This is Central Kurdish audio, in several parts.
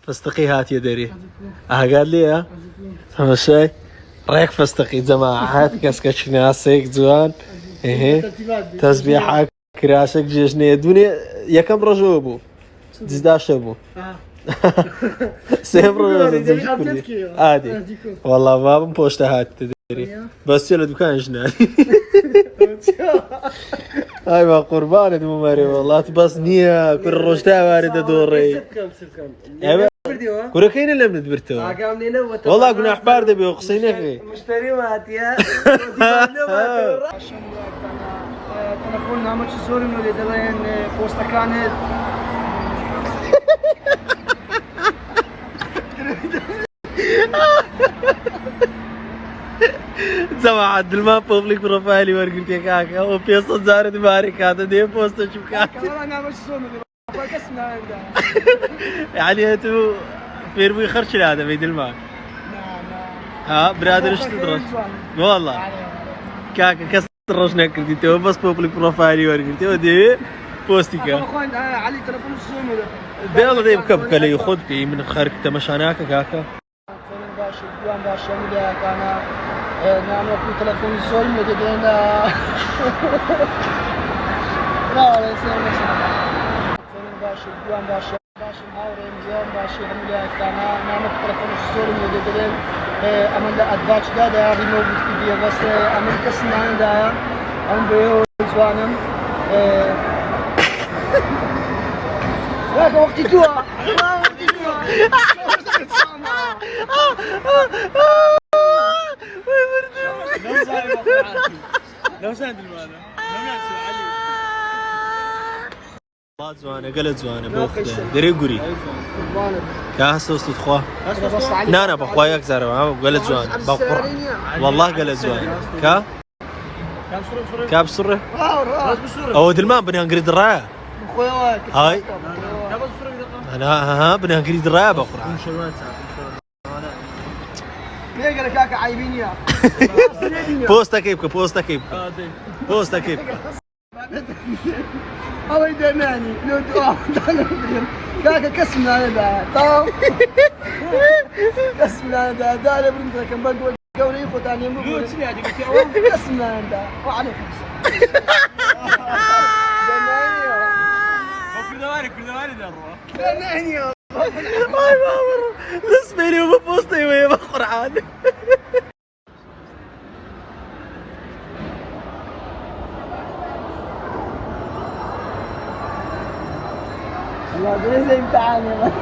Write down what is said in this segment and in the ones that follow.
فستقي هات يا دري قال لي ها ماشي رايك فستقي جماعة هات كسكش ناسك زوان ايه تسبيحك كراسك جيشني الدنيا يا كم رجوبو تزداش ابو سيبر عادي والله ما بنبوشتها هات تدري بس يلا دكان جنان هاي ما قربان دمو ماري والله بس نية كل روشتها واردة دوري كل كاين اللي بندبرتو والله كنا احبار دبي وقصيني اخي مشتري واتيا تلفون نامك زوري من اللي دلين بوستا كانت سمع عبد الما بوبليك بروفايلي ورقلت يا كاكا وبيصل زارد بارك هذا دي بوست شو كاكا والله نامك زوري يعني انتو فيرمي خرش هذا بيد الماء ها برادر ايش تدرس والله كاكا كسر رجنا كرديتو بس بوبليك بروفايلي ورقلت ودي بوستيكا علي تلفون الزوم ده والله ده بكبك لي ياخذ في من خارج تمشاناك كاكا باشا دوام باشا مليا كان نعمل في تلفون الزوم ودينا لا ولا يصير باشا دوام باشا هاورين زوم باشا مليا كان نعمل في تلفون الزوم ودينا أمن أدباش ده ريموت كبير بس أمن كسر عندها أم بيو زوانم لا وقتي توا وقتي توا لو ساند المال ما زوانه قلت زوانه بوخته دري قري كاس وسط خوا انا بخواياك زرا قلت زوانه بقرا والله قلت زوانه كاب سره او دلمان بني انقريد الرايه هاي انا بني انقريد الرايه بقرا ليه قال كاكا عايبين يا بوستا كيبك هو يدمعني لو دعاء كاكا كسمنا هذا طاو كسمنا هذا دار برنت كم بقول قولي خداني مو كسمنا هذا وعليكم كل دواري دمعني هاي مامر لسبيلي وببوستي وهي بقرعان والله ده زي امتحان يا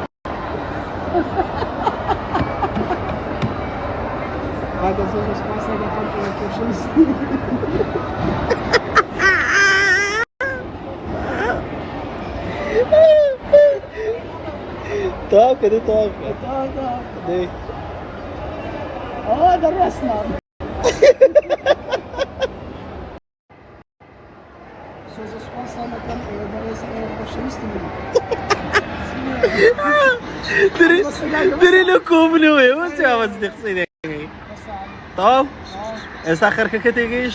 هذا زوج سبونسر كونتراكشنز توقف دي توقف دي درسنا زوج سبونسر كان كونتراكشنز دري لكم نوي وانت يا مصدق صيدي طب اساخر كتيجيش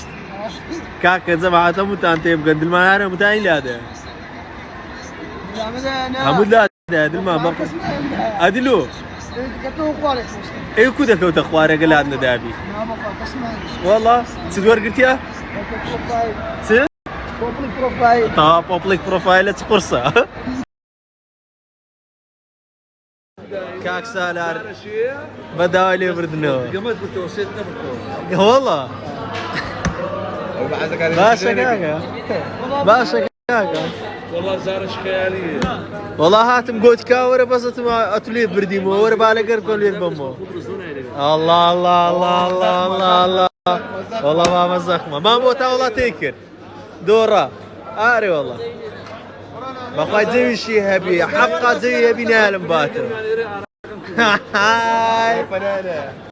كاك زعما متانت يبقى دلما انا متاين هذا حمود لا دلما ما ادلو كتو خوارك اي كده كنت اخواري قال عندنا دابي والله تدور قلتيها بوبليك بروفايل طب بوبليك بروفايل تقرصه كاك سالار بدأ لي بردنو قمت بتوسيتنا بركو والله باشا كاكا باشا كاكا والله زارش خيالية والله هاتم قوت كاورة بس اتولي برديمو ورا بالقر كل بمو الله الله الله الله الله الله والله ما مزخمه ما موتا والله تيكر دورة اري والله بقى زي شي هبي حفقه زي هبي نالم باتو هاي فنانه